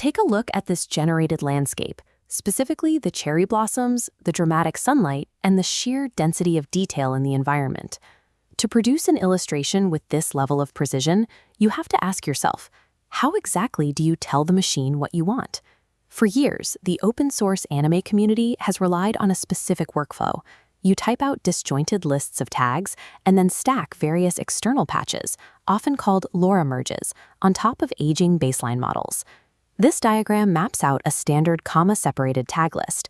Take a look at this generated landscape, specifically the cherry blossoms, the dramatic sunlight, and the sheer density of detail in the environment. To produce an illustration with this level of precision, you have to ask yourself, how exactly do you tell the machine what you want? For years, the open-source anime community has relied on a specific workflow. You type out disjointed lists of tags and then stack various external patches, often called LoRa merges, on top of aging baseline models. This diagram maps out a standard comma-separated tag list.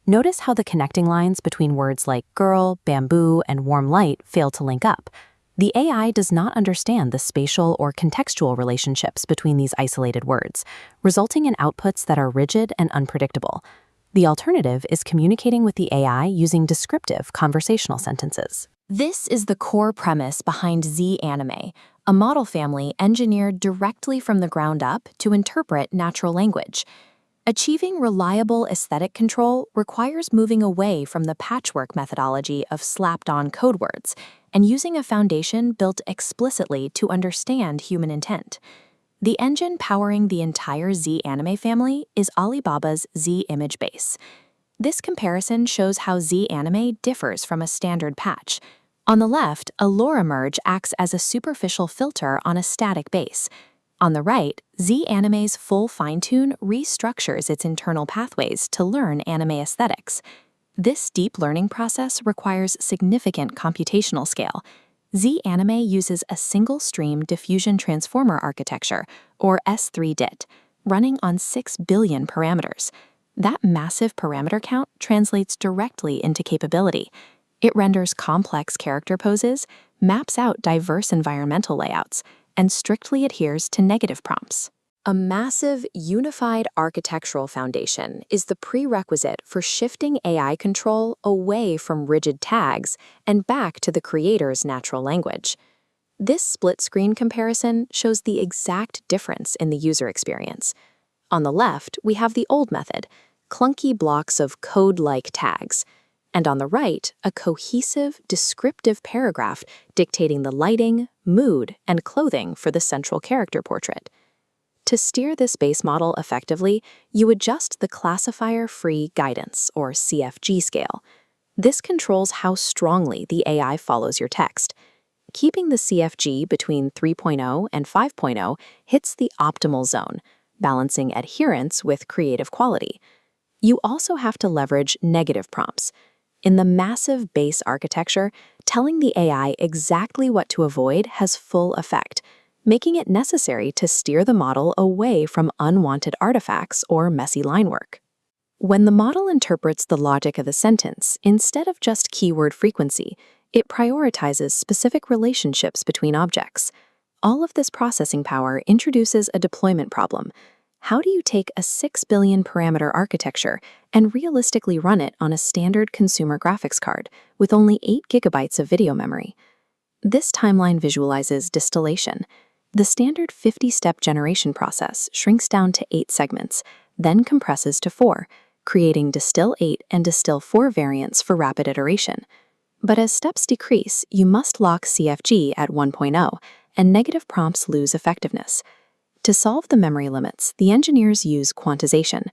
Notice how the connecting lines between words like girl, bamboo, and warm light fail to link up. The AI does not understand the spatial or contextual relationships between these isolated words, resulting in outputs that are rigid and unpredictable. The alternative is communicating with the AI using descriptive conversational sentences. This is the core premise behind Z-Anime, a model family engineered directly from the ground up to interpret natural language. Achieving reliable aesthetic control requires moving away from the patchwork methodology of slapped-on code words and using a foundation built explicitly to understand human intent. The engine powering the entire Z-Anime family is Alibaba's Z-Image Base. This comparison shows how Z-Anime differs from a standard patch. On the left, a LoRa merge acts as a superficial filter on a static base. On the right, Z-Anime's full fine-tune restructures its internal pathways to learn anime aesthetics. This deep learning process requires significant computational scale. Z-Anime uses a single-stream diffusion transformer architecture, or S3-DIT, running on 6 billion parameters. That massive parameter count translates directly into capability. It renders complex character poses, maps out diverse environmental layouts, and strictly adheres to negative prompts. A massive, unified architectural foundation is the prerequisite for shifting AI control away from rigid tags and back to the creator's natural language. This split-screen comparison shows the exact difference in the user experience. On the left, we have the old method, clunky blocks of code-like tags. And on the right, a cohesive, descriptive paragraph dictating the lighting, mood, and clothing for the central character portrait. To steer this base model effectively, you adjust the classifier-free guidance, or CFG scale. This controls how strongly the AI follows your text. Keeping the CFG between 3.0 and 5.0 hits the optimal zone, balancing adherence with creative quality. You also have to leverage negative prompts. In the massive base architecture, telling the AI exactly what to avoid has full effect, making it necessary to steer the model away from unwanted artifacts or messy line work. When the model interprets the logic of a sentence, instead of just keyword frequency, it prioritizes specific relationships between objects. All of this processing power introduces a deployment problem. How do you take a 6 billion parameter architecture and realistically run it on a standard consumer graphics card with only 8 gigabytes of video memory? This timeline visualizes distillation. The standard 50-step generation process shrinks down to 8 segments, then compresses to 4, creating Distill 8 and Distill 4 variants for rapid iteration. But as steps decrease, you must lock CFG at 1.0, and negative prompts lose effectiveness. To solve the memory limits, the engineers use quantization.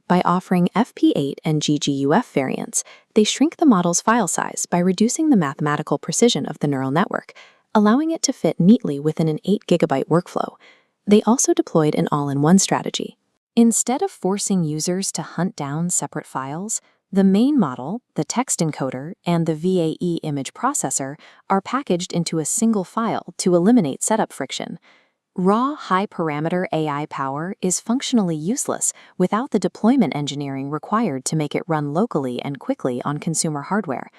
By offering FP8 and GGUF variants, they shrink the model's file size by reducing the mathematical precision of the neural network, allowing it to fit neatly within an 8 gigabyte workflow. They also deployed an all-in-one strategy. Instead of forcing users to hunt down separate files, the main model, the text encoder, and the VAE image processor are packaged into a single file to eliminate setup friction. Raw, high-parameter AI power is functionally useless without the deployment engineering required to make it run locally and quickly on consumer hardware.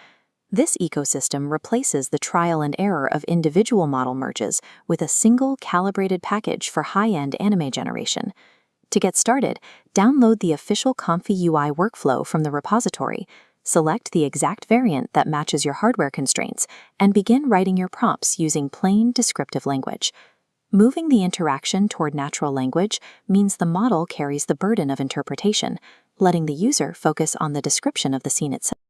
This ecosystem replaces the trial and error of individual model merges with a single calibrated package for high-end anime generation. To get started, download the official Comfy UI workflow from the repository, select the exact variant that matches your hardware constraints, and begin writing your prompts using plain, descriptive language. Moving the interaction toward natural language means the model carries the burden of interpretation, letting the user focus on the description of the scene itself.